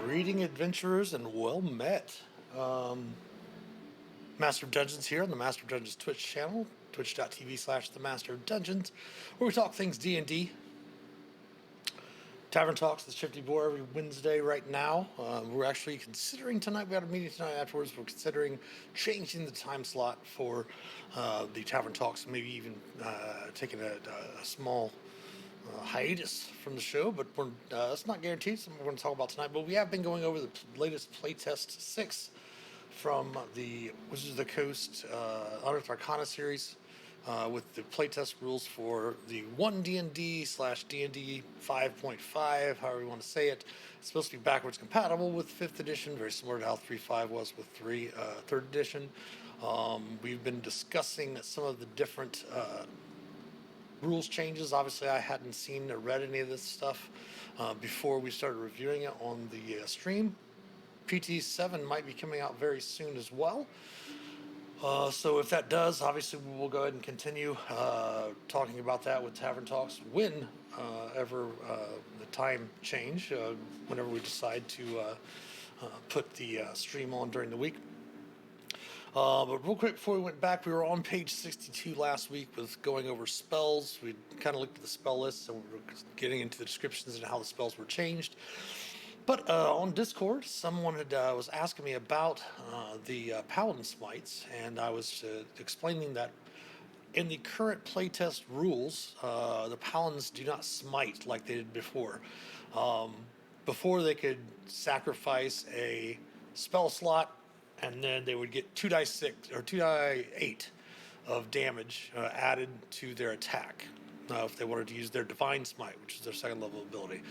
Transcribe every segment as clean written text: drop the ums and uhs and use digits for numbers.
Greeting adventurers and well met. Master of Dungeons here on the Master of Dungeons Twitch channel, twitch.tv/the Master of Dungeons, where we talk things D&D. Tavern Talks with Shifty Boar every Wednesday right now. We're actually considering tonight, we got a meeting tonight afterwards, we're considering changing the time slot for the Tavern Talks, maybe even taking a small hiatus from the show, but it's not guaranteed, something we're going to talk about tonight. But we have been going over the latest Playtest 6 from the Wizards of the Coast Unearthed Arcana series, with the playtest rules for the One D&D / D&D 5.5, however you want to say it. It's supposed to be backwards compatible with 5th edition, very similar to how 3.5 was with 3rd edition. We've been discussing some of the different rules changes. Obviously, I hadn't seen or read any of this stuff before we started reviewing it on the stream. PT7 might be coming out very soon as well. So if that does, obviously we will go ahead and continue talking about that with Tavern Talks whenever the time change, whenever we decide to put the stream on during the week. But real quick before we went back, we were on page 62 last week with going over spells. We kind of looked at the spell list and we were getting into the descriptions and how the spells were changed. But on Discord, someone was asking me about the Paladin Smites, and I was explaining that in the current playtest rules, the Paladins do not smite like they did before. Before they could sacrifice a spell slot, and then they would get 2d6 or 2d8 of damage added to their attack if they wanted to use their Divine Smite, which is their 2nd level ability.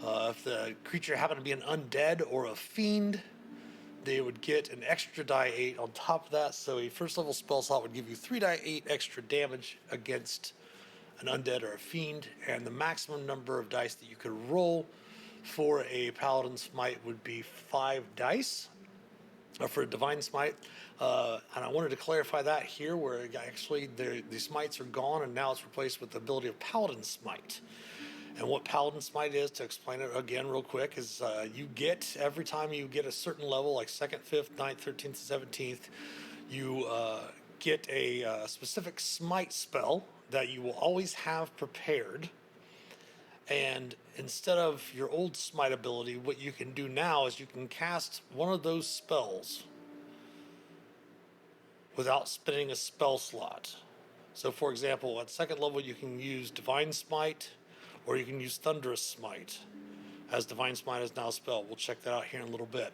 If the creature happened to be an undead or a fiend, they would get an extra die 8 on top of that. So a 1st level spell slot would give you 3 die 8 extra damage against an undead or a fiend, and the maximum number of dice that you could roll for a Paladin Smite would be 5 dice. For a Divine Smite, and I wanted to clarify that here, where actually the smites are gone, and now it's replaced with the ability of Paladin Smite. And what Paladin Smite is, to explain it again real quick, is you get, every time you get a certain level, like 2nd, 5th, 9th, 13th, 17th, you get a specific smite spell that you will always have prepared. And instead of your old smite ability, what you can do now is you can cast one of those spells without spending a spell slot. So for example, at 2nd level you can use Divine Smite, or you can use Thunderous Smite, as Divine Smite is now a spell. We'll check that out here in a little bit.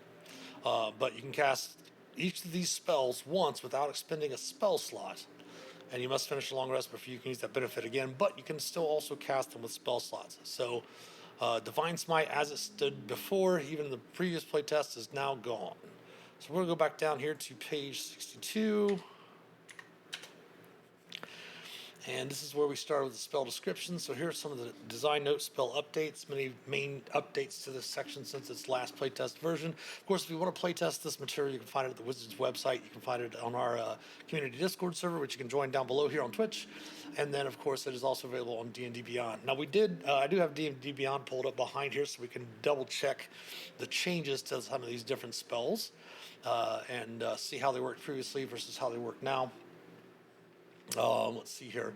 But you can cast each of these spells once without expending a spell slot, and you must finish a long rest before you can use that benefit again, but you can still also cast them with spell slots. So Divine Smite, as it stood before, even the previous playtest, is now gone. So we're going to go back down here to page 62. And this is where we start with the spell description. So here are some of the design notes, spell updates, many main updates to this section since its last playtest version. Of course, if you want to playtest this material, you can find it at the Wizards website. You can find it on our community Discord server, which you can join down below here on Twitch. And then, of course, it is also available on D&D Beyond. Now, I do have D&D Beyond pulled up behind here so we can double check the changes to some of these different spells and see how they worked previously versus how they work now. Let's see here.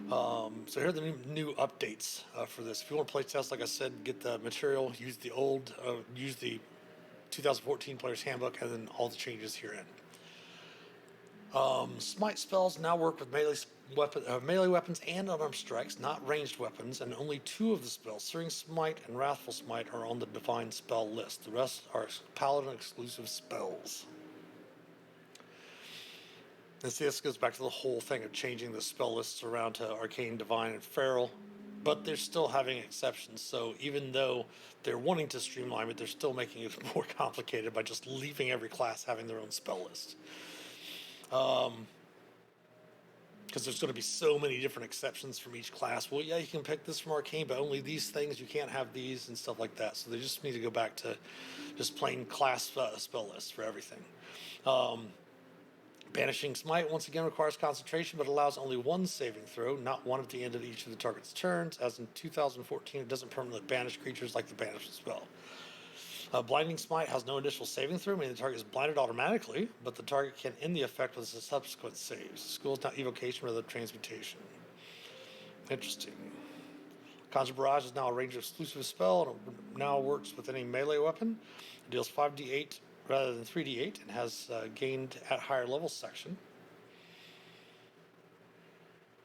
So here are the new updates for this. If you want to play test, like I said, get the material, use the 2014 Player's Handbook, and then all the changes herein. Smite spells now work with melee weapons and unarmed strikes, not ranged weapons, and only 2 of the spells, Searing Smite and Wrathful Smite, are on the defined spell list. The rest are Paladin exclusive spells. And see, this goes back to the whole thing of changing the spell lists around to Arcane, Divine, and Feral, but they're still having exceptions. So even though they're wanting to streamline it, they're still making it more complicated by just leaving every class having their own spell list. Because there's going to be so many different exceptions from each class. Well, yeah, you can pick this from Arcane, but only these things. You can't have these and stuff like that. So they just need to go back to just plain class spell lists for everything. Banishing Smite once again requires concentration, but allows only one saving throw, not one at the end of each of the target's turns. As in 2014, it doesn't permanently banish creatures like the banishment spell. Blinding Smite has no initial saving throw, meaning the target is blinded automatically, but the target can end the effect with a subsequent saves. School is now evocation rather than transmutation. Interesting. Conjure Barrage is now a range exclusive spell, and it now works with any melee weapon. It deals 5d8 rather than 3d8, and has gained at higher level section.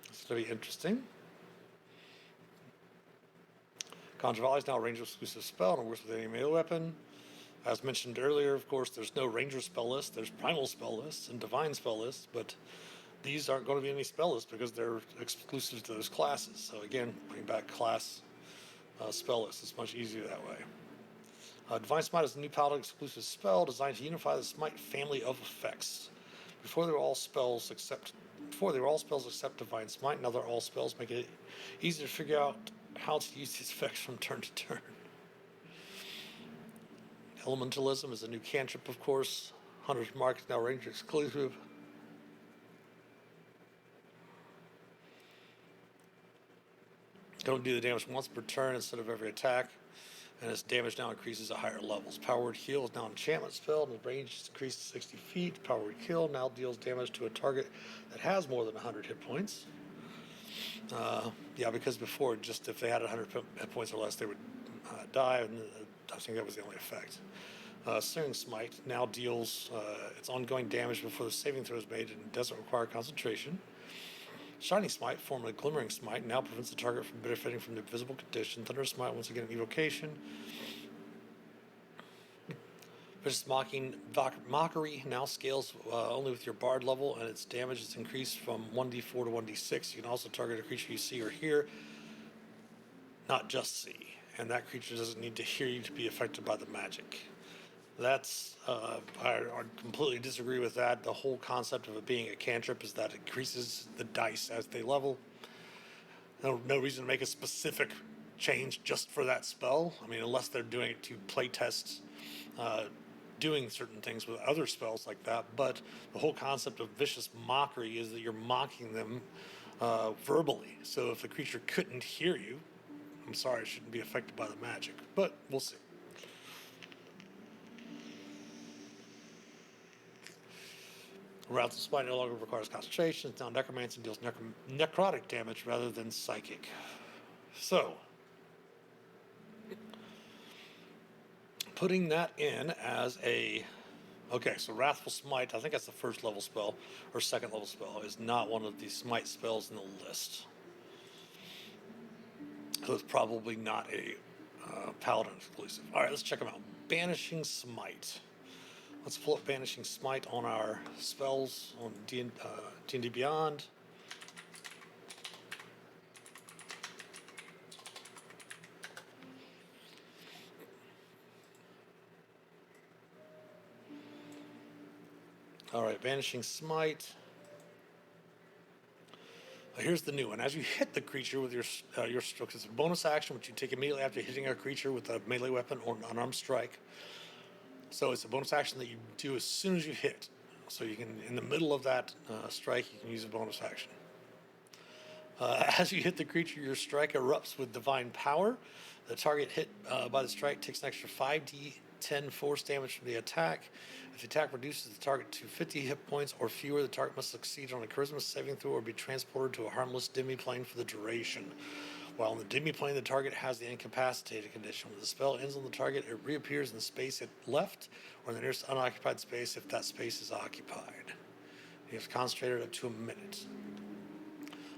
It's going to be interesting. Conjure Volley is now a range exclusive spell, and it works with any melee weapon. As mentioned earlier, of course, there's no ranger spell list, there's primal spell lists and divine spell lists, but these aren't going to be any spell lists because they're exclusive to those classes. So again, bring back class spell lists. It's much easier that way. Divine Smite is a new paladin exclusive spell designed to unify the Smite family of effects. Before they were all spells except Divine Smite. Now they're all spells, make it easy to figure out how to use these effects from turn to turn. Elementalism is a new cantrip, of course. Hunter's Mark is now ranger exclusive. Don't do the damage once per turn instead of every attack, and its damage now increases at higher levels. Power Word Heal is now an enchantment spell, and the range is increased to 60 feet. Power Word Heal now deals damage to a target that has more than 100 hit points. Yeah, because before, just if they had 100 hit points or less, they would die, and I think that was the only effect. Searing Smite now deals its ongoing damage before the saving throw is made and doesn't require concentration. Shining Smite, formerly Glimmering Smite, now prevents the target from benefiting from the visible condition. Thunder Smite, once again, an evocation. Vicious Mockery now scales only with your Bard level, and its damage is increased from 1d4 to 1d6. You can also target a creature you see or hear, not just see. And that creature doesn't need to hear you to be affected by the magic. That's, I completely disagree with that. The whole concept of it being a cantrip is that it increases the dice as they level. No reason to make a specific change just for that spell. I mean, unless they're doing it to playtest doing certain things with other spells like that. But the whole concept of Vicious Mockery is that you're mocking them verbally. So if the creature couldn't hear you, I'm sorry, it shouldn't be affected by the magic. But we'll see. Wrath of Smite no longer requires concentration. It's now Necromancy, deals necrotic damage rather than psychic. So, putting that in as a... Okay, so Wrathful Smite, I think that's the first level spell, or second level spell, is not one of the Smite spells in the list. So it's probably not a Paladin exclusive. Alright, let's check them out. Banishing Smite. Let's pull up Banishing Smite on our spells on D&D Beyond. All right, Banishing Smite. Here's the new one. As you hit the creature with your stroke, it's a bonus action which you take immediately after hitting a creature with a melee weapon or an unarmed strike. So it's a bonus action that you do as soon as you hit. So you can, in the middle of that strike, you can use a bonus action. As you hit the creature, your strike erupts with divine power. The target hit by the strike takes an extra 5d10 force damage from the attack. If the attack reduces the target to 50 hit points or fewer, the target must succeed on a charisma saving throw or be transported to a harmless demi-plane for the duration. While in the demi-plane, the target has the incapacitated condition. When the spell ends on the target, it reappears in the space it left or in the nearest unoccupied space if that space is occupied. You have to concentrate it up to a minute.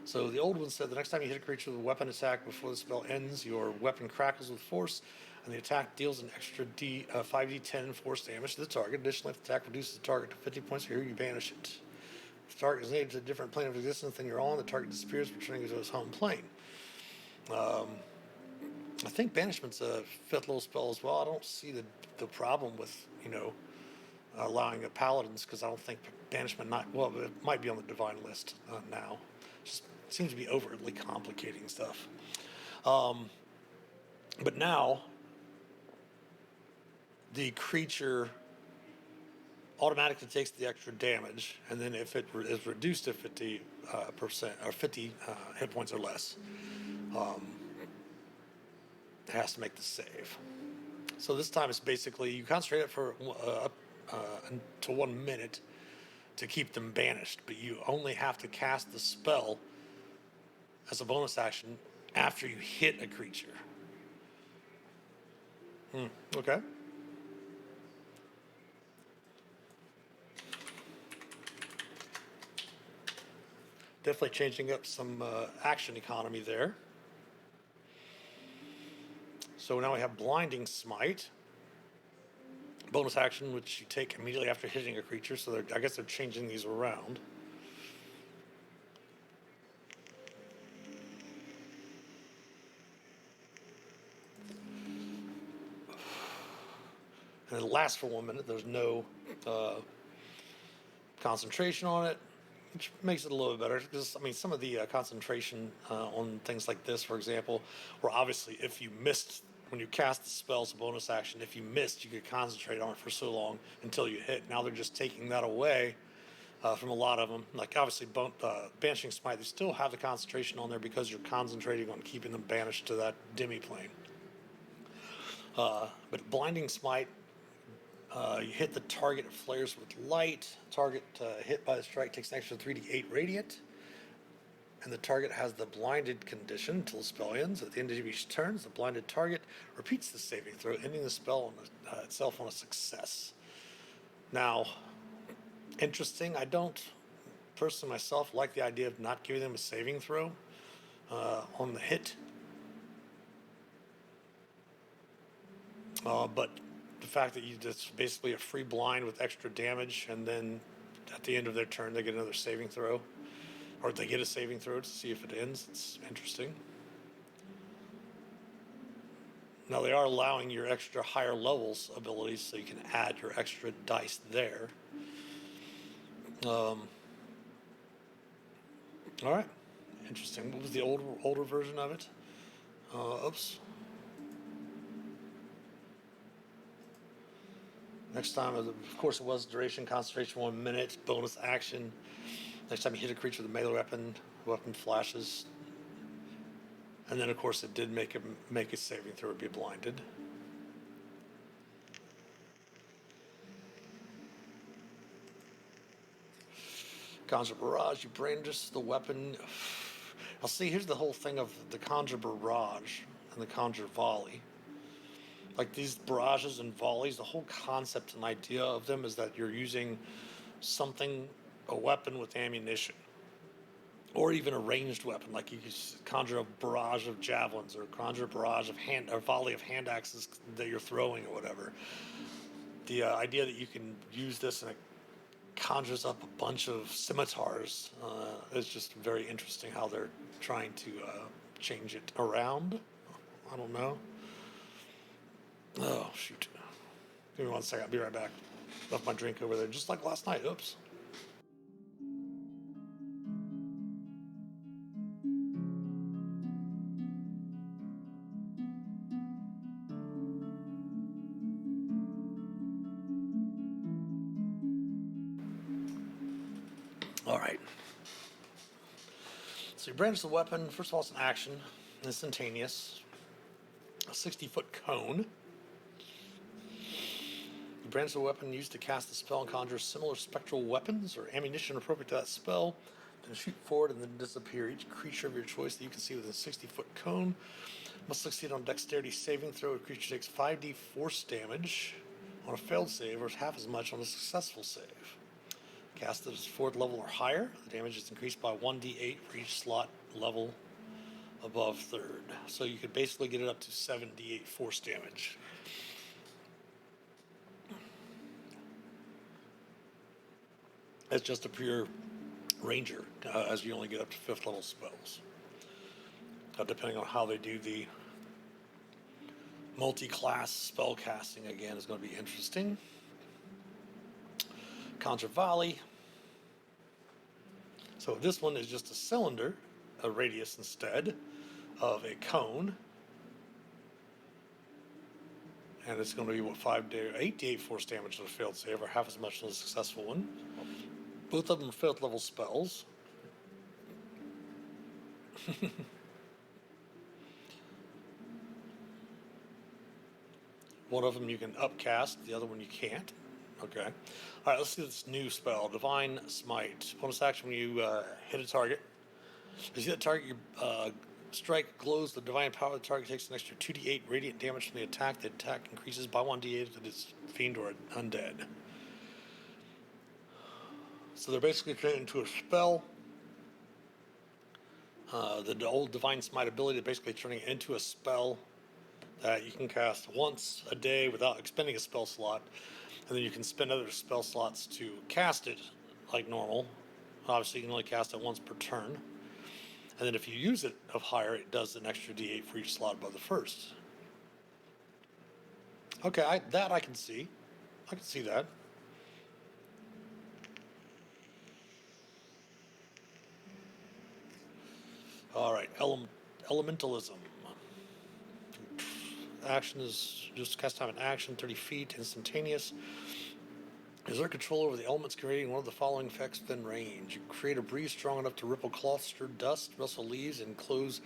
So the old one said the next time you hit a creature with a weapon attack before the spell ends, your weapon crackles with force, and the attack deals an extra 5d10 force damage to the target. Additionally, if the attack reduces the target to 50 points or here, you banish it. If the target is native to a different plane of existence than you're on, the target disappears, returning to its home plane. I think Banishment's a fifth level spell as well. I don't see the problem with, allowing a Paladins, because I don't think Banishment it might be on the Divine list now. Just seems to be overtly complicating stuff. But now, the creature automatically takes the extra damage, and then if it is reduced to 50% or 50 hit points or less, it has to make the save. So this time it's basically you concentrate it for to 1 minute to keep them banished, but you only have to cast the spell as a bonus action after you hit a creature. Okay. Definitely changing up some action economy there. So now we have Blinding Smite. Bonus action, which you take immediately after hitting a creature. So I guess they're changing these around. And it lasts for 1 minute. There's no concentration on it, which makes it a little bit better. Because, I mean, some of the concentration on things like this, for example, where obviously if you missed, when you cast the spell as a bonus action, if you missed, you could concentrate on it for so long until you hit. Now they're just taking that away from a lot of them. Like, obviously, Banishing Smite, they still have the concentration on there because you're concentrating on keeping them banished to that demi-plane. But Blinding Smite, you hit the target, it flares with light. Target hit by the strike takes an extra 3d8 radiant. And the target has the blinded condition until the spell ends. At the end of each turn, the blinded target repeats the saving throw, ending the spell on itself on a success. Now, interesting. I don't personally myself like the idea of not giving them a saving throw on the hit. But the fact that it's basically a free blind with extra damage, and then at the end of their turn they get another saving throw, or they get a saving throw to see if it ends. It's interesting. Now they are allowing your extra higher levels abilities, so you can add your extra dice there. All right, interesting. What was the older version of it? Oops. Next time, of course, it was duration, concentration, 1 minute, bonus action. Next time you hit a creature with a melee weapon flashes. And then, of course, it did make a saving throw or be blinded. Conjure Barrage, you brandish the weapon. I'll see, here's the whole thing of the Conjure Barrage and the Conjure Volley. Like these barrages and volleys, the whole concept and idea of them is that you're using something, a weapon with ammunition, or even a ranged weapon. Like you could conjure a barrage of javelins, or conjure a barrage of a volley of hand axes that you're throwing, or whatever. The idea that you can use this and it conjures up a bunch of scimitars is just very interesting. How they're trying to change it around. I don't know. Oh, shoot. Give me 1 second. I'll be right back. Left my drink over there, just like last night. Oops. All right. So you brandish the weapon. First of all, it's an action. Instantaneous. A 60-foot cone. You brandish the weapon used to cast the spell and conjure similar spectral weapons or ammunition appropriate to that spell. Then shoot forward and then disappear. Each creature of your choice that you can see within a 60-foot cone must succeed on dexterity saving throw. A creature takes 5d force damage on a failed save, or half as much on a successful save. Cast at its 4th level or higher. The damage is increased by 1d8 for each slot level above 3rd. So you could basically get it up to 7d8 force damage. It's just a pure ranger, as you only get up to 5th level spells. Depending on how they do the multi-class spell casting, again, is going to be interesting. Conjure Volley. So this one is just a cylinder, a radius instead of a cone. And it's going to be, 8d8 force damage on a failed save, or half as much on a successful one. Both of them are 5th level spells. One of them you can upcast, the other one you can't. Okay. All right, let's do this new spell, Divine Smite. Bonus action when you hit a target. As you hit a target, your strike glows. The divine power of the target takes an extra 2d8 radiant damage from the attack. The attack increases by 1d8 if it's fiend or undead. So they're basically turning it into a spell. The old Divine Smite ability is basically turning it into a spell that you can cast once a day without expending a spell slot. And then you can spend other spell slots to cast it like normal. Obviously, you can only cast it once per turn. And then if you use it of higher, it does an extra d8 for each slot above the first. Okay, I can see. I can see that. All right, elementalism. Action is just cast time in action, 30 feet, instantaneous. Exert control over the elements, creating one of the following effects within range. You create a breeze strong enough to ripple cloth-stirred dust, rustle leaves, and close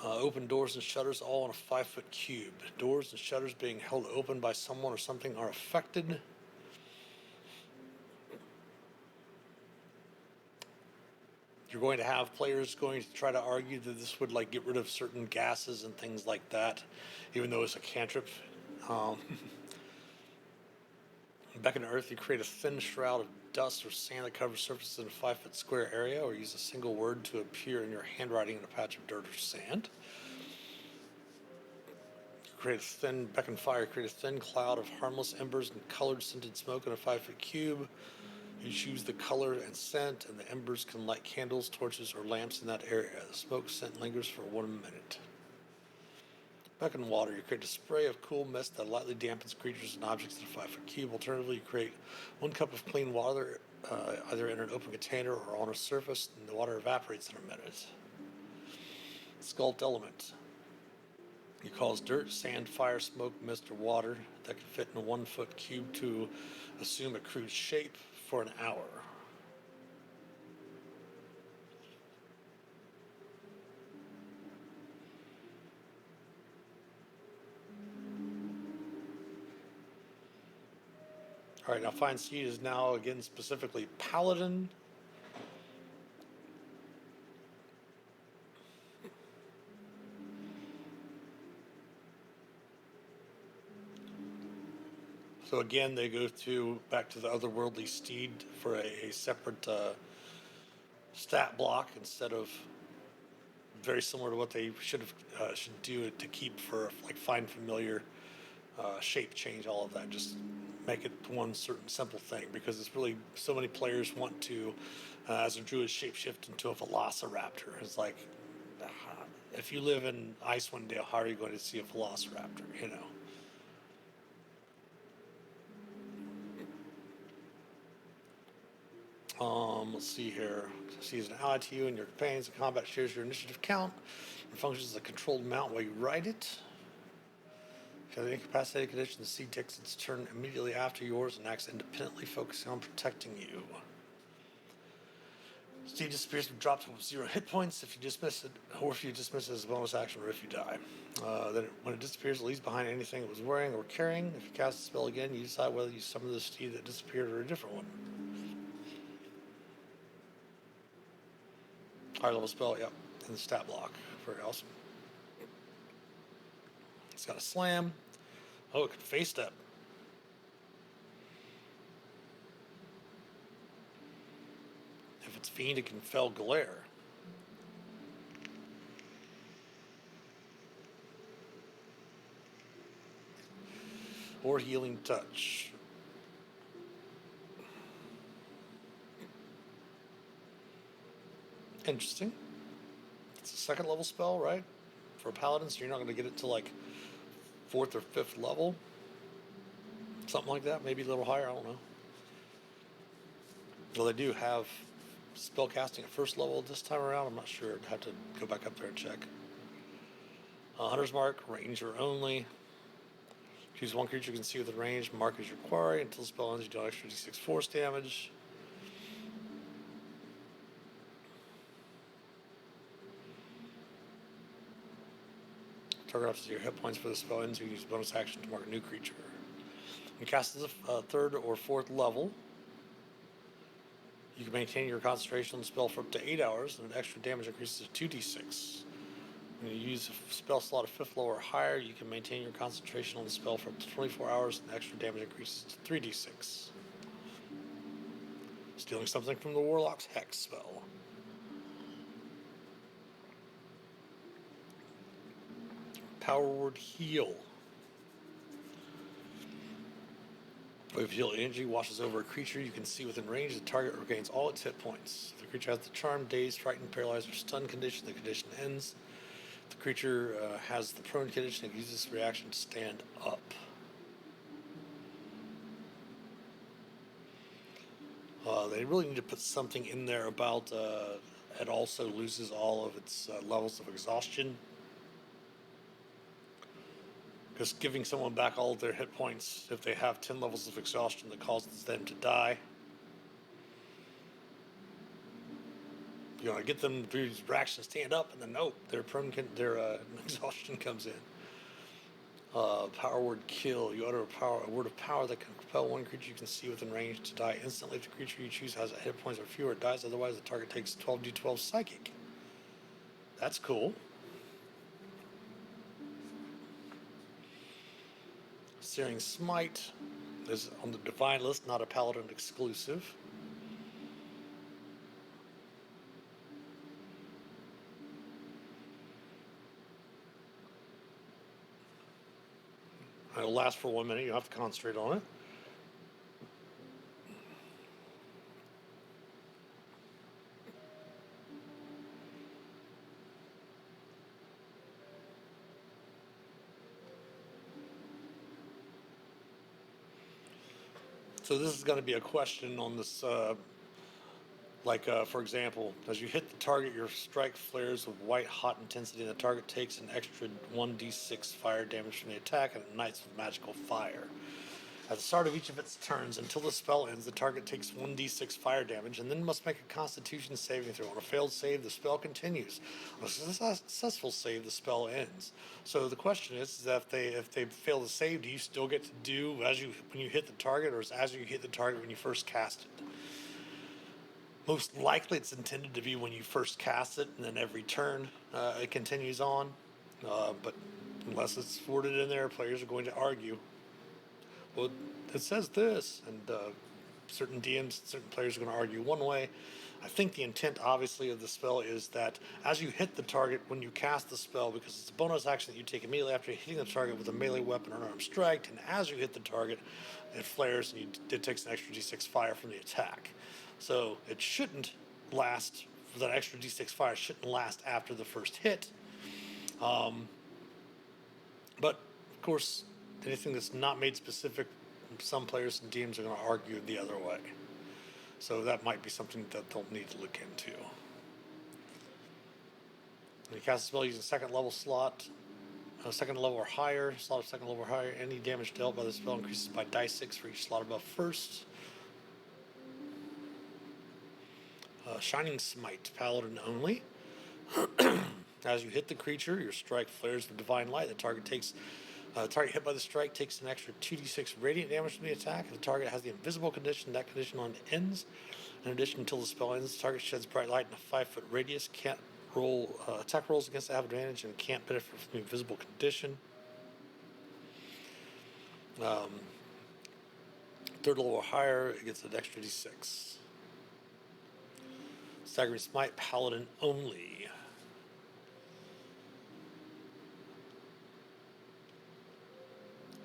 open doors and shutters all in a 5-foot cube. Doors and shutters being held open by someone or something are affected. You're going to have players going to try to argue that this would like get rid of certain gases and things like that, even though it's a cantrip. Back in Earth, you create a thin shroud of dust or sand that covers surfaces in a 5-foot square area, or use a single word to appear in your handwriting in a patch of dirt or sand. Back in fire, create a thin cloud of harmless embers and colored scented smoke in a 5-foot cube. You choose the color and scent, and the embers can light candles, torches, or lamps in that area. The smoke scent lingers for 1 minute. Back in water, you create a spray of cool mist that lightly dampens creatures and objects in a 5-foot cube. Alternatively, you create 1 cup of clean water, either in an open container or on a surface, and the water evaporates in a minute. Sculpt element. You cause dirt, sand, fire, smoke, mist, or water that can fit in a 1-foot cube to assume a crude shape for an hour. All right, now Fine Seed is now again specifically Paladin. So again, they go back to the otherworldly steed for a separate stat block instead of very similar to what they should do to keep for like find familiar, shape change, all of that. Just make it one certain simple thing, because it's really so many players want to, as a druid, shapeshift into a velociraptor. It's like, if you live in Icewind Dale, how are you going to see a velociraptor? You know. Let's see here. Sees an ally to you and your companions. The combat shares your initiative count and functions as a controlled mount while you ride it. If you have an incapacitated condition, the seed takes its turn immediately after yours and acts independently, focusing on protecting you. Steed disappears and drops with 0 hit points if you dismiss it, or if you dismiss it as a bonus action, or if you die. When it disappears, it leaves behind anything it was wearing or carrying. If you cast the spell again, you decide whether you summon the steed that disappeared or a different one. Higher level spell, yep, in the stat block. Very awesome. It's got a slam. Oh, it can face step. If it's fiend, it can fell glare. Or healing touch. Interesting. It's a 2nd level spell, right? For a paladin, so you're not going to get it to like 4th or 5th level. Something like that, maybe a little higher, I don't know. Well, they do have spell casting at 1st level this time around. I'm not sure. I'd have to go back up there and check. Hunter's Mark, ranger only. Choose 1 creature you can see within range. Mark as your quarry. Until the spell ends, you deal extra d6 force damage. target up to your hit points for the spell ends. You use bonus action to mark a new creature. You cast as a third or fourth level. You can maintain your concentration on the spell for up to 8 hours, and extra damage increases to 2d6. When you use a spell slot of 5th level or higher, you can maintain your concentration on the spell for up to 24 hours, and extra damage increases to 3d6. Stealing something from the Warlock's Hex spell. Power Word Heal. If heal energy washes over a creature you can see within range, the target regains all its hit points. If the creature has the charmed, dazed, frightened, paralyzed, or stunned condition, the condition ends. If the creature has the prone condition, it uses this reaction to stand up. They really need to put something in there about it also loses all of its levels of exhaustion. Because giving someone back all of their hit points if they have 10 levels of exhaustion that causes them to die. You want to get them through these reactions, stand up, and then nope, their exhaustion comes in. Power Word Kill. You utter a word of power that can compel one creature you can see within range to die instantly. If the creature you choose has hit points or fewer, it dies. Otherwise, the target takes 12d12 psychic. That's cool. Searing Smite is on the Divine list, not a Paladin exclusive. It'll last for 1 minute. You have to concentrate on it. So this is going to be a question on this, for example, as you hit the target, your strike flares with white hot intensity, and the target takes an extra 1d6 fire damage from the attack and ignites with magical fire. At the start of each of its turns, until the spell ends, the target takes 1d6 fire damage and then must make a Constitution saving throw. On a failed save, the spell continues. On a successful save, the spell ends. So the question is that if they fail to save, do you still get to do when you hit the target, or is as you hit the target when you first cast it? Most likely, it's intended to be when you first cast it, and then every turn it continues on. But unless it's worded in there, players are going to argue. Well, it says this, and certain DMs, certain players are going to argue one way. I think the intent, obviously, of the spell is that as you hit the target when you cast the spell, because it's a bonus action that you take immediately after hitting the target with a melee weapon or an armed strike, and as you hit the target, it flares and it takes an extra d6 fire from the attack. So it shouldn't last, that extra d6 fire shouldn't last after the first hit. But, of course, anything that's not made specific, some players and DMs are going to argue the other way. So that might be something that they'll need to look into. When you cast a spell using second level slot, second level or higher, slot of second level or higher, any damage dealt by the spell increases by die 6 for each slot above first. Shining Smite, Paladin only. As you hit the creature, your strike flares with divine light. The target hit by the strike takes an extra 2d6 radiant damage from the attack. If the target has the invisible condition, that condition on ends. In addition, until the spell ends, the target sheds bright light in a 5-foot radius, can't roll attack rolls against it have advantage, and can't benefit from the invisible condition. Third level or higher, it gets an extra d6. Staggering Smite, Paladin only.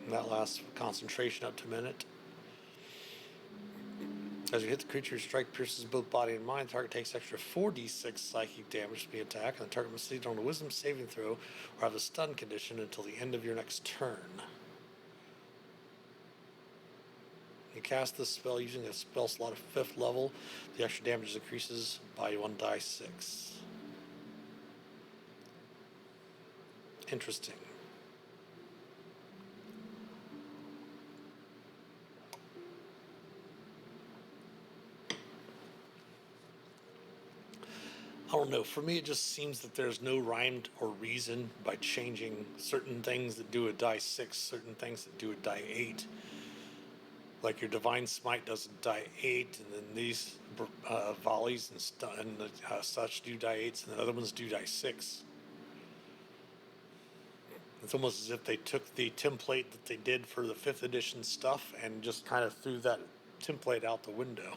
And that lasts concentration up to a minute. As you hit the creature, your strike pierces both body and mind. The target takes extra 4d6 psychic damage from the attack, and the target must succeed on a wisdom saving throw or have a stun condition until the end of your next turn. You cast this spell using a spell slot of 5th level. The extra damage increases by 1 die 6. Interesting. I don't know. For me, it just seems that there's no rhyme or reason by changing certain things that do a die 6, certain things that do a die 8. Like your Divine Smite does a die 8, and then these volleys and such do die 8s, and the other ones do die 6. It's almost as if they took the template that they did for the 5th edition stuff and just kind of threw that template out the window.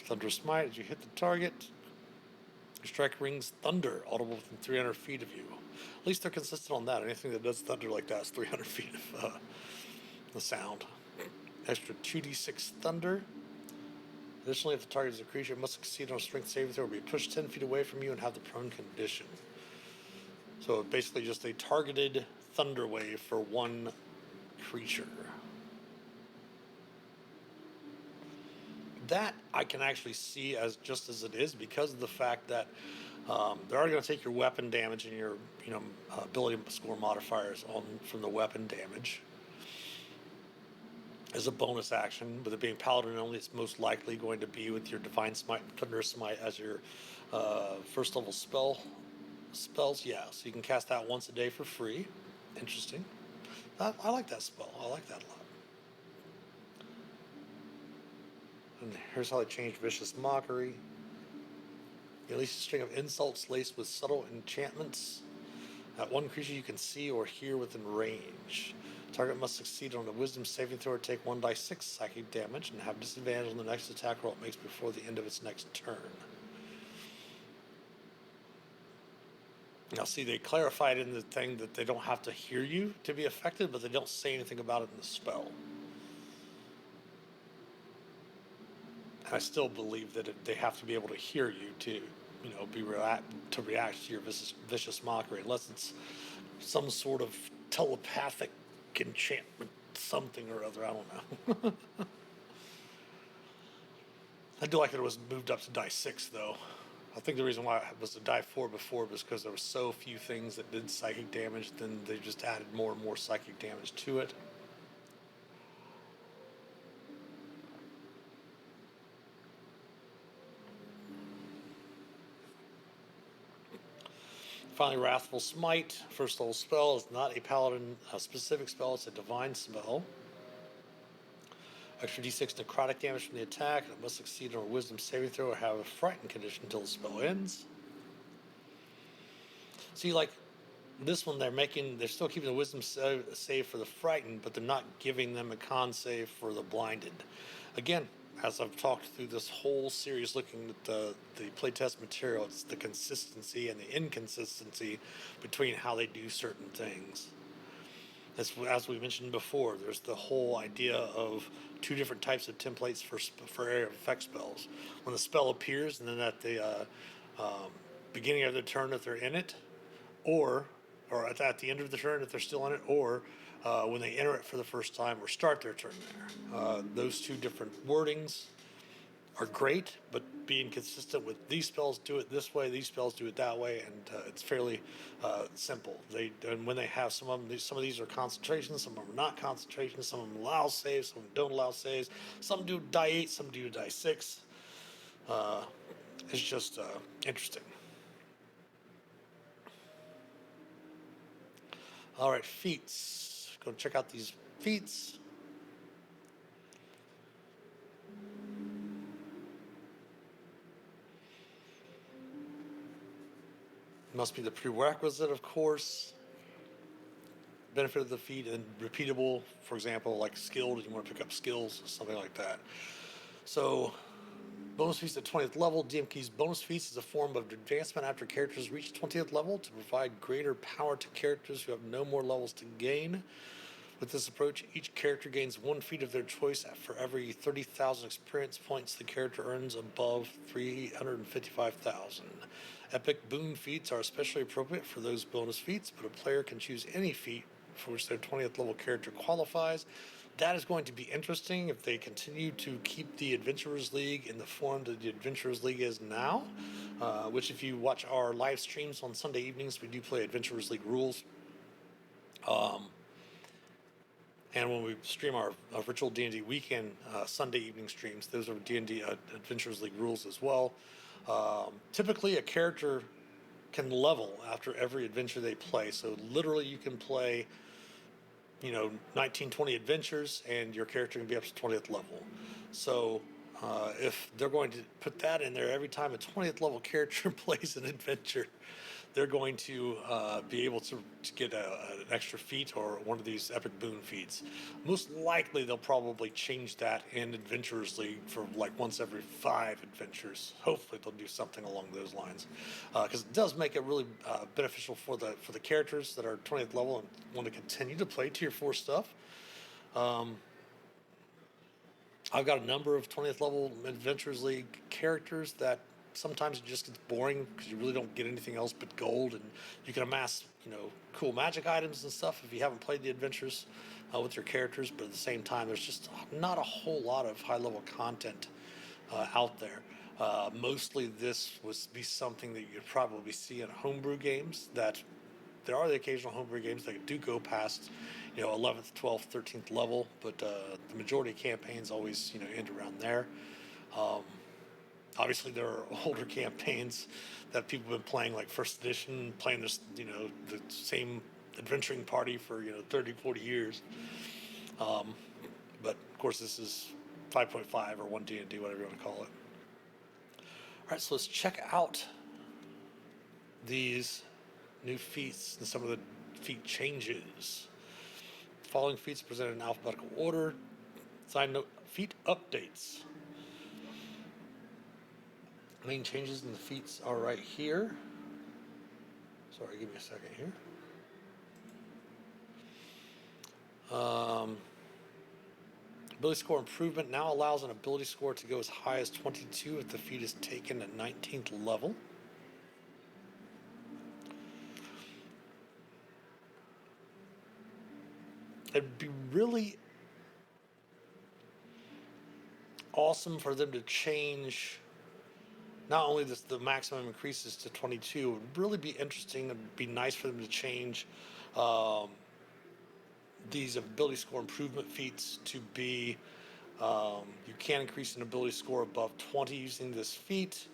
Thunder Smite, as you hit the target, your strike rings thunder, audible within 300 feet of you. At least they're consistent on that. Anything that does thunder like that is 300 feet of the sound. Extra 2d6 thunder. Additionally, if the target is a creature, it must succeed on a strength saving throw or be pushed 10 feet away from you and have the prone condition. So basically just a targeted thunder wave for one creature. That I can actually see as just as it is, because of the fact that they're already going to take your weapon damage and your ability score modifiers from the weapon damage as a bonus action. With it being paladin only, it's most likely going to be with your Divine Smite and Thunder Smite as your first level spells. Yeah, so you can cast that once a day for free. Interesting. I like that spell. I like that a lot. And here's how they changed Vicious Mockery. You release a string of insults laced with subtle enchantments at one creature you can see or hear within range. Target must succeed on a Wisdom saving throw or take 1d6 psychic damage and have disadvantage on the next attack roll it makes before the end of its next turn. Now, see, they clarified in the thing that they don't have to hear you to be affected, but they don't say anything about it in the spell. I still believe that they have to be able to hear you to, react to your vicious mockery, unless it's some sort of telepathic enchantment, something or other. I don't know. I do like that it was moved up to die 6, though. I think the reason why it was a die 4 before was because there were so few things that did psychic damage, then they just added more and more psychic damage to it. Finally, Wrathful Smite, first level spell, is not a paladin specific spell, it's a divine spell. Extra d6 necrotic damage from the attack, and it must succeed on a wisdom saving throw or have a frightened condition until the spell ends. See, like this one, they're still keeping the wisdom save for the frightened, but they're not giving them a con save for the blinded. Again, as I've talked through this whole series looking at the playtest material, it's the consistency and the inconsistency between how they do certain things. As we mentioned before, there's the whole idea of 2 different types of templates for area of effect spells. When the spell appears, and then at the beginning of the turn if they're in it, or at the end of the turn if they're still in it, or when they enter it for the first time or start their turn there. Those 2 different wordings are great, but being consistent with these spells do it this way, these spells do it that way, and it's fairly simple. And when they have some of these are concentrations, some of them are not concentrations, some of them allow saves, some of them don't allow saves, some do die 8, some do die 6. It's just interesting. All right, feats. Go check out these feats. Must be the prerequisite, of course. Benefit of the feat and repeatable, for example, like skilled, you want to pick up skills, something like that. So, bonus feats at 20th level. DM keys bonus feats is a form of advancement after characters reach 20th level to provide greater power to characters who have no more levels to gain. With this approach, each character gains 1 feat of their choice for every 30,000 experience points the character earns above 355,000. Epic boon feats are especially appropriate for those bonus feats, but a player can choose any feat for which their 20th level character qualifies. That is going to be interesting if they continue to keep the Adventurers League in the form that the Adventurers League is now, which if you watch our live streams on Sunday evenings, we do play Adventurers League rules. And when we stream our virtual D&D weekend Sunday evening streams, those are D&D Adventures League rules as well. Typically, a character can level after every adventure they play. So literally, you can play, 19, 20 adventures, and your character can be up to 20th level. So if they're going to put that in there every time a 20th level character plays an adventure, they're going to be able to get an extra feat or one of these epic boon feats. Most likely, they'll probably change that in Adventurers League for like once every 5 adventures. Hopefully, they'll do something along those lines, because it does make it really beneficial for the characters that are 20th level and want to continue to play Tier 4 stuff. I've got a number of 20th level Adventures League characters that sometimes it just gets boring because you really don't get anything else but gold, and you can amass, cool magic items and stuff if you haven't played the adventures with your characters. But at the same time, there's just not a whole lot of high level content out there. Mostly this would be something that you'd probably see in homebrew games. That there are the occasional homebrew games that do go past, 11th, 12th, 13th level, but the majority of campaigns always, end around there. Obviously, there are older campaigns that people have been playing, like first edition, playing this, the same adventuring party for 30, 40 years. But of course, this is 5.5 or 1D&D, whatever you want to call it. All right, so let's check out these new feats and some of the feat changes. The following feats presented in alphabetical order. Side note: feat updates. Main changes in the feats are right here. Sorry, give me a second here. Ability score improvement now allows an ability score to go as high as 22 if the feat is taken at 19th level. It'd be really awesome for them to change. Not only the maximum increases to 22, it would really be interesting. It'd be nice for them to change these ability score improvement feats to be you can increase an ability score above 20 using this feat,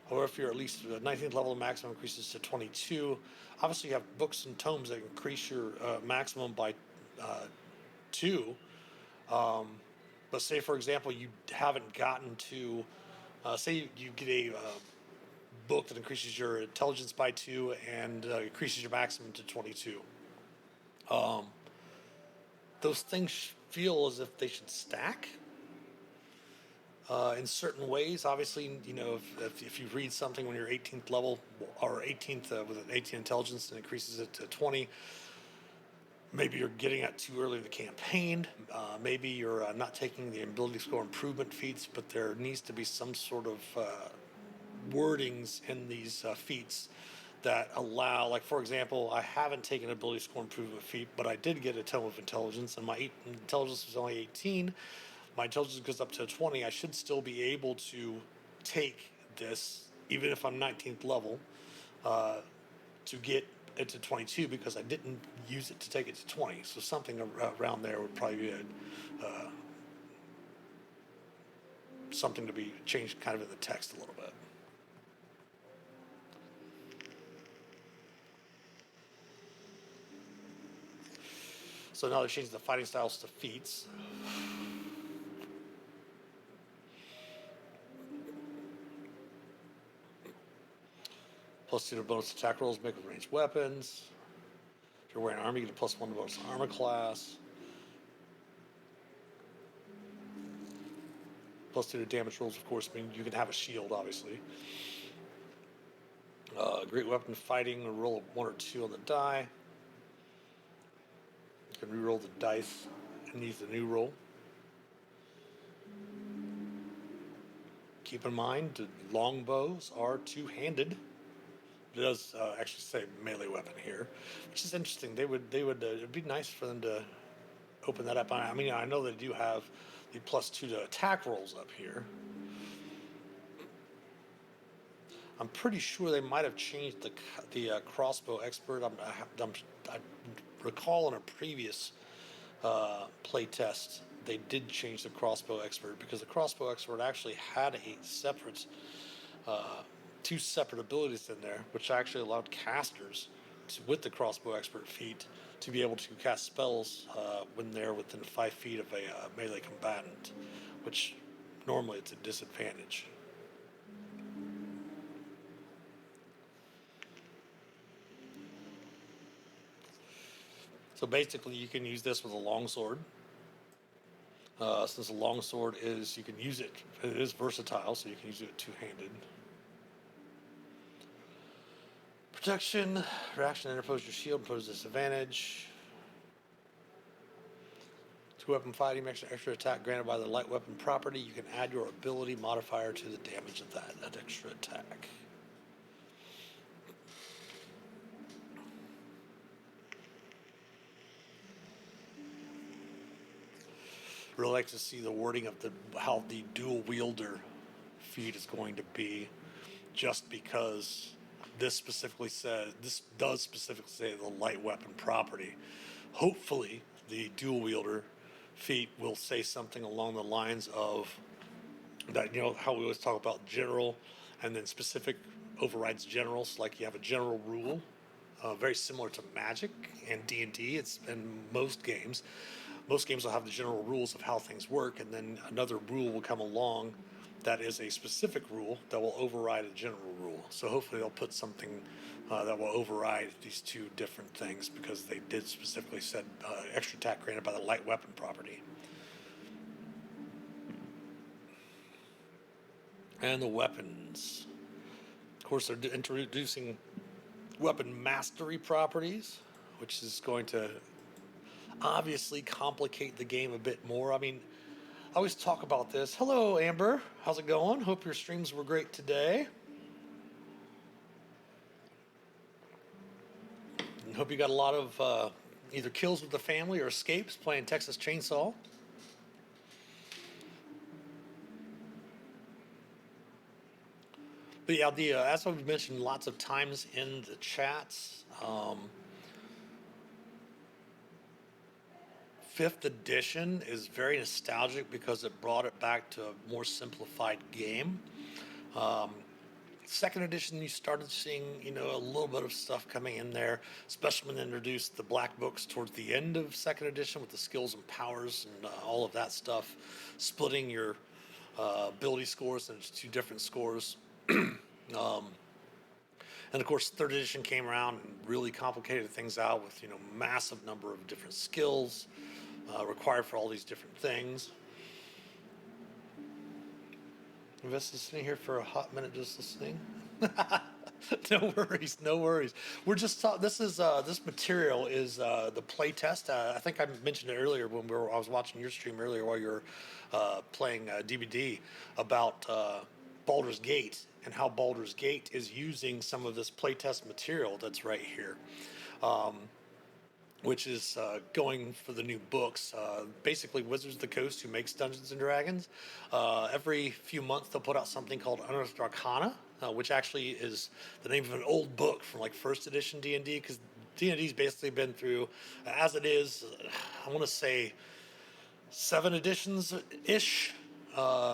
or if you're at least the 19th level, the maximum increases to 22. Obviously, you have books and tomes that increase your maximum by 2. But say, for example, you haven't gotten to, say you get a book that increases your intelligence by 2 and increases your maximum to 22. Those things feel as if they should stack in certain ways. Obviously, if you read something when you're 18th level or 18th with an 18 intelligence and increases it to 20, maybe you're getting it too early in the campaign. Maybe you're not taking the ability score improvement feats, but there needs to be some sort of wordings in these feats that allow, like, for example, I haven't taken an ability score improvement feat, but I did get a tome of intelligence, and my intelligence was only 18. My intelligence goes up to 20. I should still be able to take this, even if I'm 19th level, to get it to 22, because I didn't use it to take it to 20. So something around there would probably be something to be changed kind of in the text a little bit. So now they're changing the fighting styles to feats. +2 to bonus attack rolls make with ranged weapons. If you're wearing armor, you get a +1 to bonus armor class. +2 to damage rolls, of course, mean you can have a shield, obviously. Great weapon fighting, a roll of 1 or 2 on the die. You can re-roll the dice and use the new roll. Keep in mind, the longbows are two-handed. It does actually say melee weapon here, which is interesting. It'd be nice for them to open that up. I mean, I know they do have the +2 to attack rolls up here. I'm pretty sure they might have changed the crossbow expert. I recall in a previous play test, they did change the crossbow expert because the crossbow expert actually had a separate, two separate abilities in there, which actually allowed casters with the crossbow expert feat to be able to cast spells when they're within 5 feet of a melee combatant, which normally it's a disadvantage. So basically, you can use this with a longsword. Since a longsword is, you can use it, it is versatile, so you can use it two-handed. Protection, reaction, interpose your shield, impose disadvantage. Two-weapon fighting makes an extra attack granted by the light weapon property. You can add your ability modifier to the damage of that extra attack. Really like to see the wording of how the dual wielder feat is going to be, just because this does specifically say the light weapon property. Hopefully, the dual wielder feat will say something along the lines of that. How we always talk about general, and then specific overrides generals. Like you have a general rule, very similar to Magic and D&D. It's in most games. Most games will have the general rules of how things work, and then another rule will come along that is a specific rule that will override a general rule. So hopefully they'll put something that will override these two different things, because they did specifically said extra attack granted by the light weapon property. And the weapons. Of course, they're introducing weapon mastery properties, which is going to obviously complicate the game a bit more. I mean, I always talk about this. Hello, Amber. How's it going? Hope your streams were great today. And hope you got a lot of either kills with the family or escapes playing Texas Chainsaw. But yeah, as I've mentioned lots of times in the chats, 5th edition is very nostalgic because it brought it back to a more simplified game. 2nd edition, you started seeing, a little bit of stuff coming in there, especially when they introduced the black books towards the end of 2nd edition with the skills and powers and all of that stuff, splitting your ability scores into 2 different scores. And of course, 3rd edition came around and really complicated things out with, massive number of different skills required for all these different things. Invest is sitting here for a hot minute just listening. No worries, no worries. We're just this material is the play test. I think I mentioned it earlier when I was watching your stream earlier while you were playing DBD about Baldur's Gate, and how Baldur's Gate is using some of this playtest material that's right here, which is going for the new books. Basically, Wizards of the Coast, who makes Dungeons and Dragons, every few months they'll put out something called Unearthed Arcana, which actually is the name of an old book from like 1st edition D&D, because D&D's basically been through, as it is, I want to say 7 editions ish.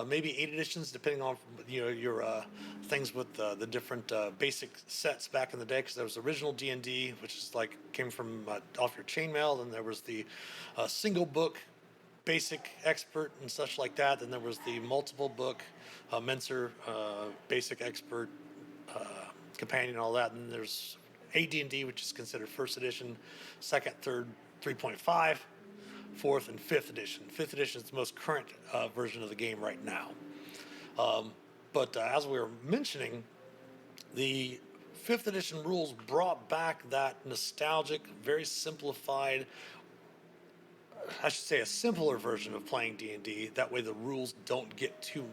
Maybe 8 editions, depending on your things with the different basic sets back in the day. Because there was original D&D, which is like came from off your chainmail. Then there was the single book basic expert and such like that. Then there was the multiple book Mentor basic expert companion and all that. And then there's AD&D, which is considered 1st edition, 2nd, 3rd, 3.5. 4th and 5th edition. 5th edition is the most current version of the game right now. But as we were mentioning, the 5th edition rules brought back that nostalgic, very simplified, I should say a simpler version of playing D&D. That way the rules don't get too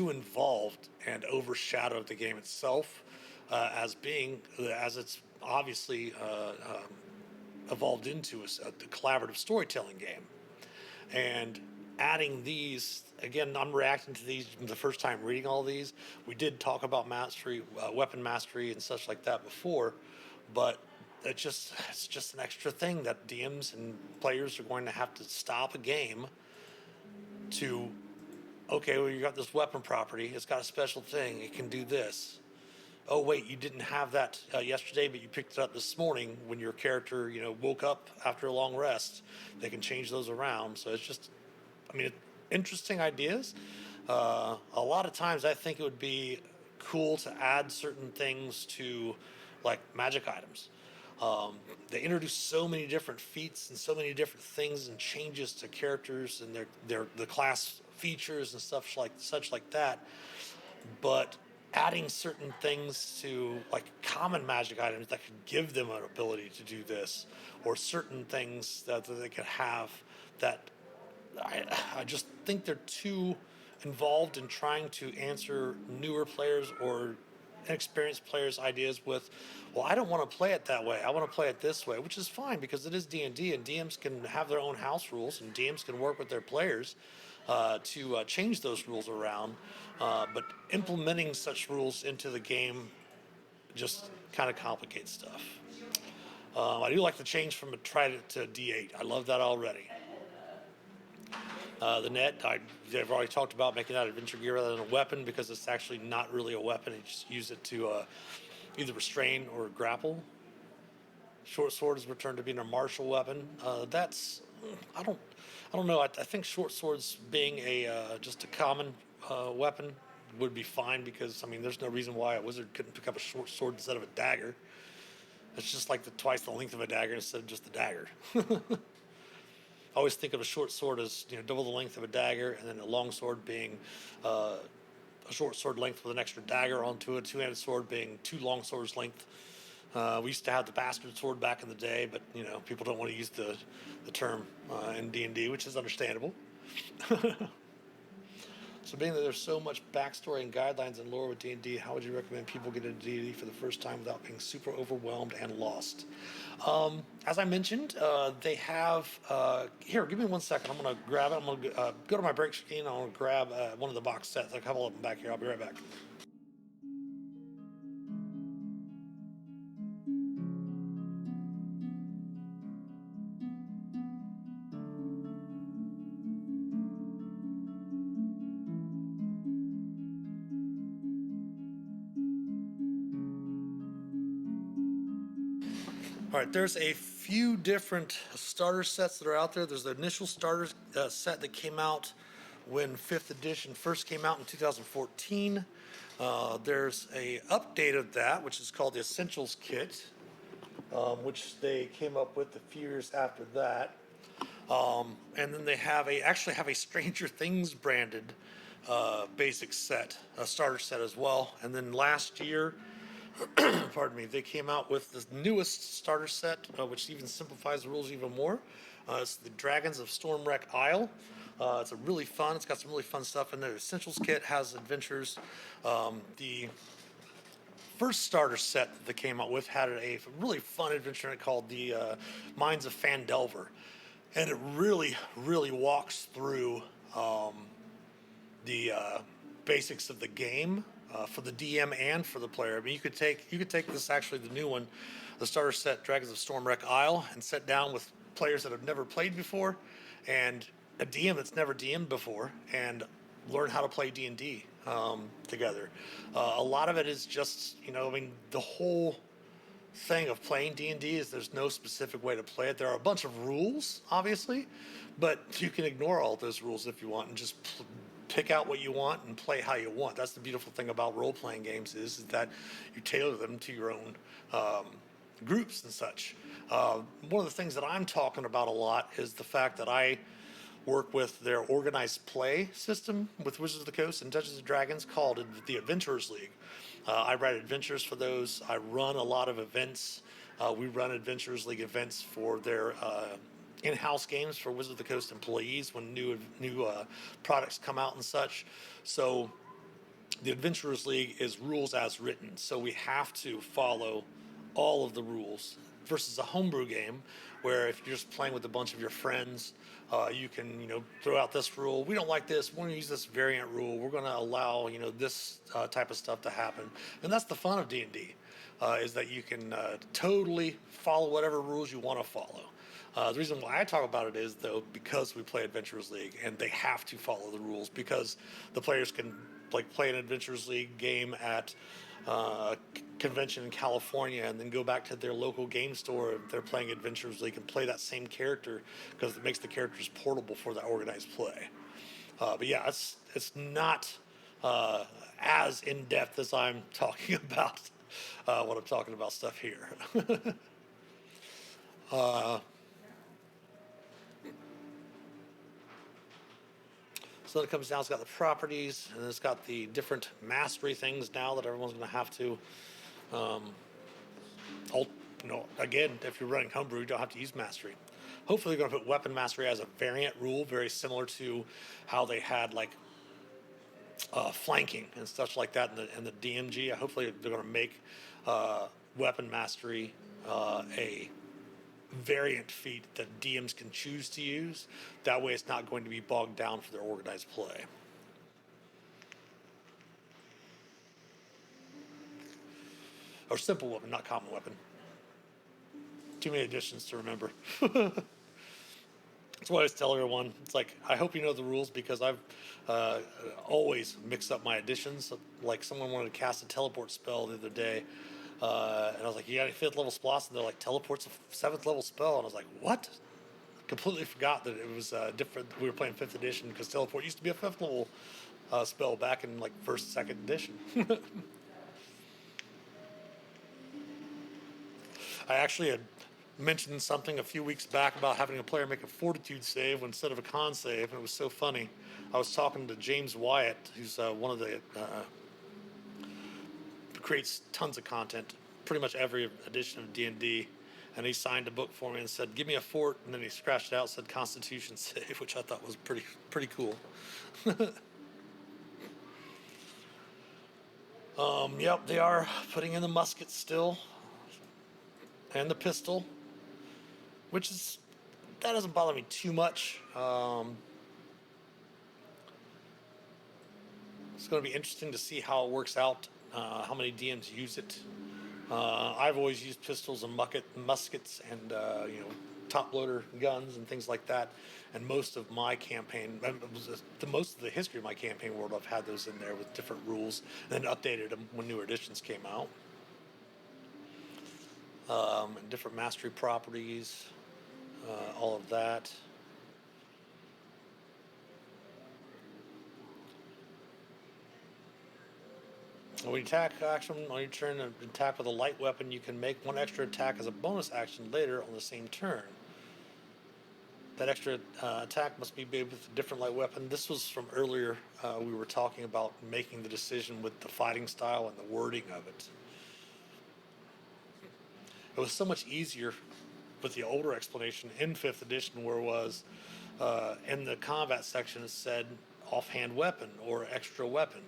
involved and overshadow the game itself, as it's obviously evolved into a collaborative storytelling game. And adding these, again, I'm reacting to these the first time reading all these. We did talk about mastery, weapon mastery and such like that before, but it's just an extra thing that DMs and players are going to have to stop a game to, okay, well, you got this weapon property, it's got a special thing, it can do this. Oh wait, you didn't have that yesterday, but you picked it up this morning when your character, woke up after a long rest. They can change those around. So it's just, I mean, interesting ideas. A lot of times, I think it would be cool to add certain things to, like magic items. They introduce so many different feats and so many different things and changes to characters and their the class features and stuff like such like that. But adding certain things to like common magic items that could give them an ability to do this, or certain things that they could have that I just think they're too involved in trying to answer newer players or inexperienced players' ideas with, well, I don't want to play it that way. I want to play it this way, which is fine because it is D&D, and DMs can have their own house rules, and DMs can work with their players to change those rules around. But implementing such rules into the game just kind of complicates stuff. I do like the change from a trident to a D8. I love that already. The net, I've already talked about making that adventure gear rather than a weapon because it's actually not really a weapon. You just use it to either restrain or grapple. Short sword is returned to being a martial weapon. I don't, I don't know. I think short swords being just a common weapon would be fine because I mean, there's no reason why a wizard couldn't pick up a short sword instead of a dagger. It's just like twice the length of a dagger instead of just a dagger. I always think of a short sword as double the length of a dagger, and then a long sword being a short sword length with an extra dagger onto it. Two-handed sword being two long swords length. We used to have the bastard sword back in the day, but people don't want to use the term in D&D, which is understandable. So being that there's so much backstory and guidelines and lore with D&D, how would you recommend people get into D&D for the first time without being super overwhelmed and lost? As I mentioned, they have, here, give me 1 second. I'm going to grab it. I'm going to go to my break screen. I'm going to grab one of the box sets. A couple of them back here. I'll be right back. All right, there's a few different starter sets that are out there. There's the initial starter set that came out when 5th edition first came out in 2014. There's a update of that, which is called the Essentials Kit, which they came up with a few years after that. And then they actually have a Stranger Things branded basic set, a starter set as well. And then last year, pardon me, they came out with the newest starter set, which even simplifies the rules even more. It's the Dragons of Stormwreck Isle. It's got some really fun stuff in there. The Essentials Kit has adventures. The first starter set that they came out with had a really fun adventure in it called the Mines of Fandelver. And it really, really walks through the basics of the game for the DM and for the player. I mean, you could take this, actually the new one, the starter set Dragons of Stormwreck Isle, and sit down with players that have never played before, and a DM that's never DM'd before, and learn how to play D&D together. A lot of it is just, I mean, the whole thing of playing D&D is there's no specific way to play it. There are a bunch of rules, obviously, but you can ignore all those rules if you want and just pick out what you want and play how you want. That's the beautiful thing about role-playing games is that you tailor them to your own groups and such. One of the things that I'm talking about a lot is the fact that I work with their organized play system with Wizards of the Coast and Dungeons and Dragons called the Adventurers League. I write adventures for those. I run a lot of events. We run Adventurers League events for their in-house games for Wizards of the Coast employees when new products come out and such. So the Adventurers League is rules as written. So we have to follow all of the rules versus a homebrew game, where if you're just playing with a bunch of your friends, you can throw out this rule. We don't like this. We're going to use this variant rule. We're going to allow this type of stuff to happen, and that's the fun of D&D, is that you can totally follow whatever rules you want to follow. The reason why I talk about it is, though, because we play Adventurers League and they have to follow the rules, because the players can play an Adventurers League game at a convention in California and then go back to their local game store if they're playing Adventurers League and play that same character, because it makes the characters portable for that organized play. But yeah, it's not as in depth as I'm talking about what I'm talking about stuff here. So then it comes down, it's got the properties, and it's got the different mastery things now that everyone's going to have to. Again, if you're running homebrew, you don't have to use mastery. Hopefully, they're going to put weapon mastery as a variant rule, very similar to how they had flanking and stuff like that in the DMG. Hopefully, they're going to make weapon mastery a variant feat that DMs can choose to use. That way it's not going to be bogged down for their organized play. Or simple weapon, not common weapon. Too many additions to remember. That's why I always tell everyone, it's like, I hope you know the rules, because I've always mixed up my additions. Like, someone wanted to cast a teleport spell the other day, and I was like, you got any 5th level spots? And they're like, teleport's a 7th level spell. And I was like, what? Completely forgot that it was different. We were playing 5th edition, because teleport used to be a 5th level spell back in 1st, 2nd edition. I actually had mentioned something a few weeks back about having a player make a fortitude save instead of a con save, and it was so funny. I was talking to James Wyatt, who's one of the creates tons of content, pretty much every edition of D&D, and he signed a book for me and said, give me a fort, and then he scratched it out, said Constitution save, which I thought was pretty cool. Yep, they are putting in the musket still, and the pistol, that doesn't bother me too much. It's going to be interesting to see how it works out, how many DMs use it. I've always used pistols and muskets and top loader guns and things like that. And most of my campaign, most of the history of my campaign world, I've had those in there with different rules, and then updated them when newer editions came out. And different mastery properties, all of that. When you attack action on your turn and attack with a light weapon, you can make one extra attack as a bonus action later on the same turn. That extra attack must be made with a different light weapon. This was from earlier. We were talking about making the decision with the fighting style and the wording of it. It was so much easier with the older explanation in 5th edition, where it was in the combat section it said offhand weapon or extra weapon,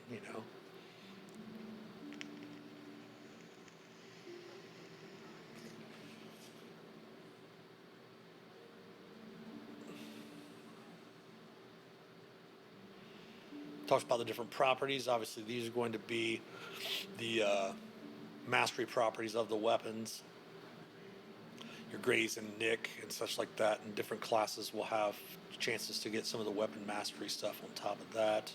Talks about the different properties. Obviously, these are going to be the mastery properties of the weapons. Your Graze and Nick and such like that, and different classes will have chances to get some of the weapon mastery stuff on top of that.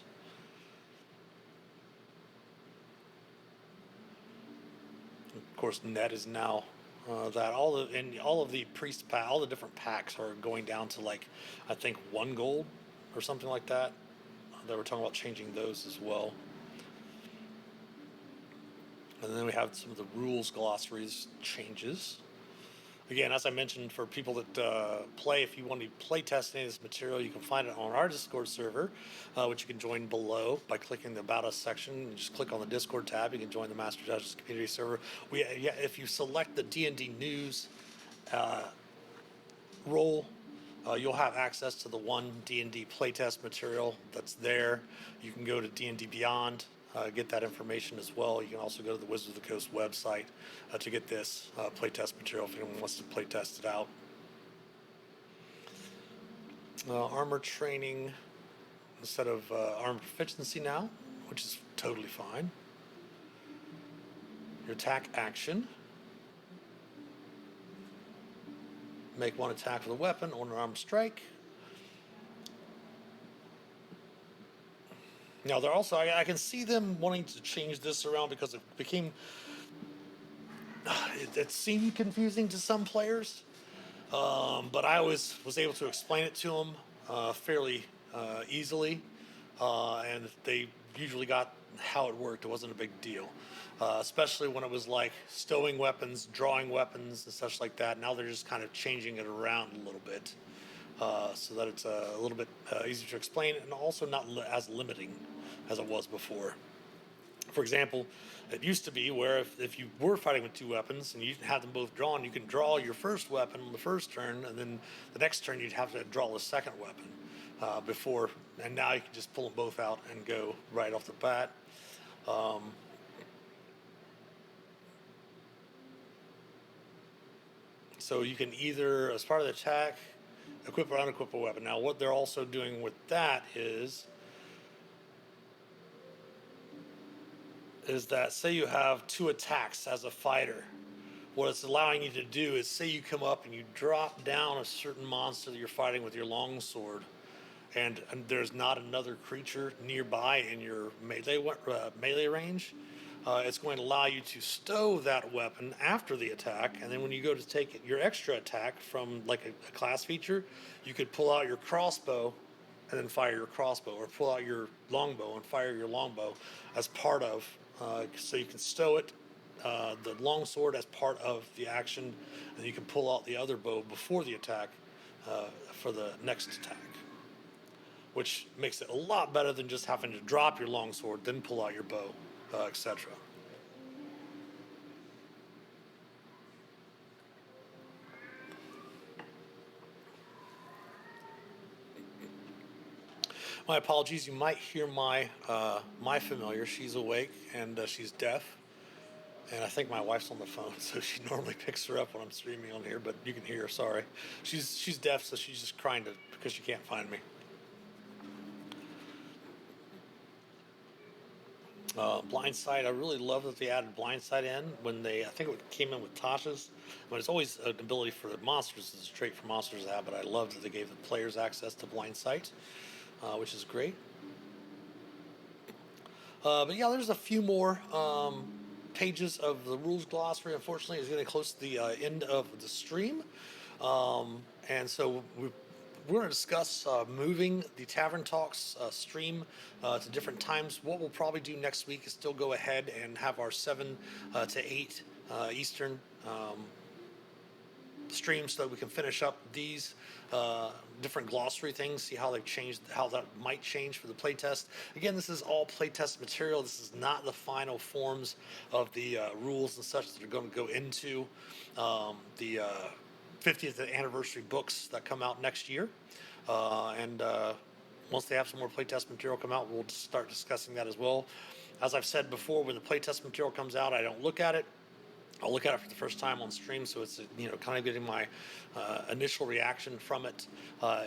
Of course, net is now that all of the priest pack, all the different packs are going down to I think 1 gold or something like that. They were talking about changing those as well. And then we have some of the rules glossaries changes. Again, as I mentioned, for people that play, if you want to play test any of this material, you can find it on our Discord server, which you can join below by clicking the About Us section. And just click on the Discord tab. You can join the Master Judges community server. If you select the D&D News role, you'll have access to the One D&D Playtest material that's there. You can go to D&D Beyond, get that information as well. You can also go to the Wizards of the Coast website to get this playtest material if anyone wants to playtest it out. Armor training instead of armor proficiency now, which is totally fine. Your attack action. Make one attack with a weapon or an armed strike. Now, they're also, I can see them wanting to change this around because it became, it seemed confusing to some players. But I always was able to explain it to them fairly easily, and they usually got how it worked. It wasn't a big deal, especially when it was like stowing weapons, drawing weapons, and such like that. Now they're just kind of changing it around a little bit so that it's a little bit easier to explain and also not as limiting as it was before. For example, it used to be where if you were fighting with two weapons and you had them both drawn, you can draw your first weapon on the first turn, and then the next turn you'd have to draw the second weapon before, and now you can just pull them both out and go right off the bat. So you can either, as part of the attack, equip or unequip a weapon. Now, what they're also doing with that is that say you have two attacks as a fighter. What it's allowing you to do is say you come up and you drop down a certain monster that you're fighting with your longsword, and there's not another creature nearby in your melee range. It's going to allow you to stow that weapon after the attack, and then when you go to take your extra attack from like a class feature, you could pull out your crossbow and then fire your crossbow, or pull out your longbow and fire your longbow as part of, so you can stow it, the longsword as part of the action, and you can pull out the other bow before the attack for the next attack, which makes it a lot better than just having to drop your longsword, then pull out your bow, etc. My apologies. You might hear my familiar. She's awake and she's deaf, and I think my wife's on the phone, so she normally picks her up when I'm streaming on here. But you can hear her. Sorry, she's deaf, so she's just crying because she can't find me. Blind sight. I really love that they added blind sight in when I think it came in with Tasha's. But it's always an ability for the monsters. It's a trait for monsters to have, but I love that they gave the players access to blind sight, which is great. But yeah, there's a few more pages of the rules glossary. Unfortunately, it's getting close to the end of the stream, and so we're going to discuss moving the Tavern Talks stream to different times. What we'll probably do next week is still go ahead and have our 7 to 8 Eastern stream so that we can finish up these different glossary things, see how they've changed, how that might change for the playtest. Again, this is all playtest material. This is not the final forms of the rules and such that are going to go into the 50th anniversary books that come out next year. And once they have some more playtest material come out, we'll start discussing that as well. As I've said before, when the playtest material comes out, I don't look at it. I'll look at it for the first time on stream, so it's kind of getting my initial reaction from it.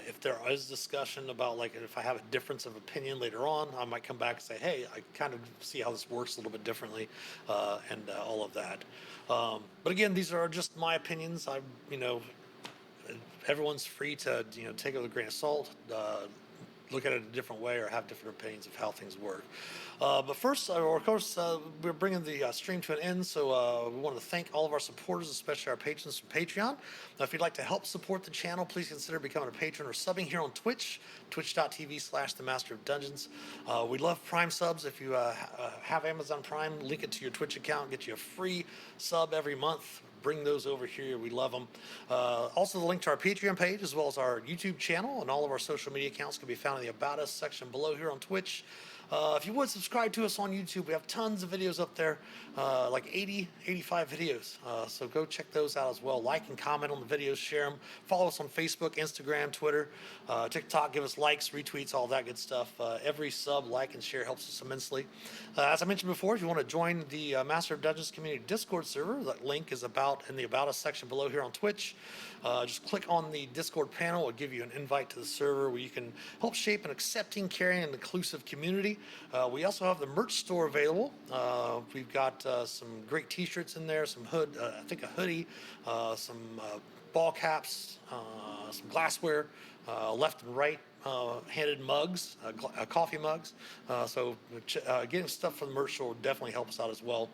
If there is discussion about, like, if I have a difference of opinion later on, I might come back and say, hey, I kind of see how this works a little bit differently, and all of that. But again, these are just my opinions. Everyone's free to take it with a grain of salt, look at it a different way, or have different opinions of how things work. But first, of course, we're bringing the stream to an end, so we want to thank all of our supporters, especially our patrons from Patreon. Now, if you'd like to help support the channel, please consider becoming a patron or subbing here on Twitch, twitch.tv/themasterofdungeons. We love Prime subs. If you have Amazon Prime, link it to your Twitch account, get you a free sub every month. Bring those over here. We love them. Also, the link to our Patreon page, as well as our YouTube channel, and all of our social media accounts can be found in the About Us section below here on Twitch. If you would subscribe to us on YouTube, we have tons of videos up there, like 80, 85 videos. So go check those out as well. Like and comment on the videos, share them. Follow us on Facebook, Instagram, Twitter, TikTok. Give us likes, retweets, all that good stuff. Every sub, like, and share helps us immensely. As I mentioned before, if you want to join the Master of Dungeons Community Discord server, that link is in the About Us section below here on Twitch. Just click on the Discord panel. It'll give you an invite to the server where you can help shape an accepting, caring, and inclusive community. We also have the merch store available. We've got some great t-shirts in there, some I think a hoodie, some ball caps, some glassware, left and right handed mugs, coffee mugs. So getting stuff from the merch store definitely helps out as well.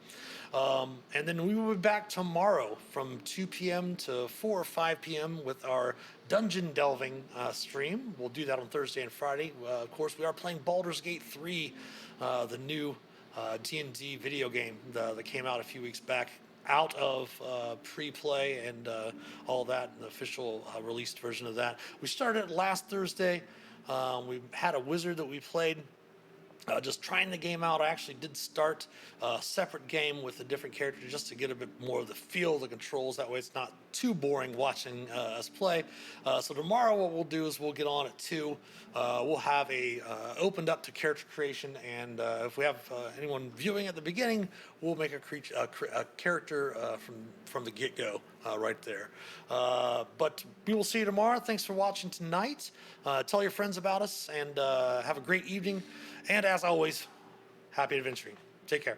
And then we will be back tomorrow from 2 p.m. to 4 or 5 p.m. with our dungeon delving stream. We'll do that on Thursday and Friday. Of course, we are playing Baldur's Gate 3, the new D&D video game that came out a few weeks back, out of pre-play and all that, the official released version of that. We started it last Thursday. We had a wizard that we played. Just trying the game out. I actually did start a separate game with a different character just to get a bit more of the feel of the controls. That way it's not too boring watching us play. So tomorrow what we'll do is we'll get on at 2. We'll have opened up to character creation, and if we have anyone viewing at the beginning, we'll make a character from the get-go right there. But we will see you tomorrow. Thanks for watching tonight. Tell your friends about us, and have a great evening. And as always, happy adventuring. Take care.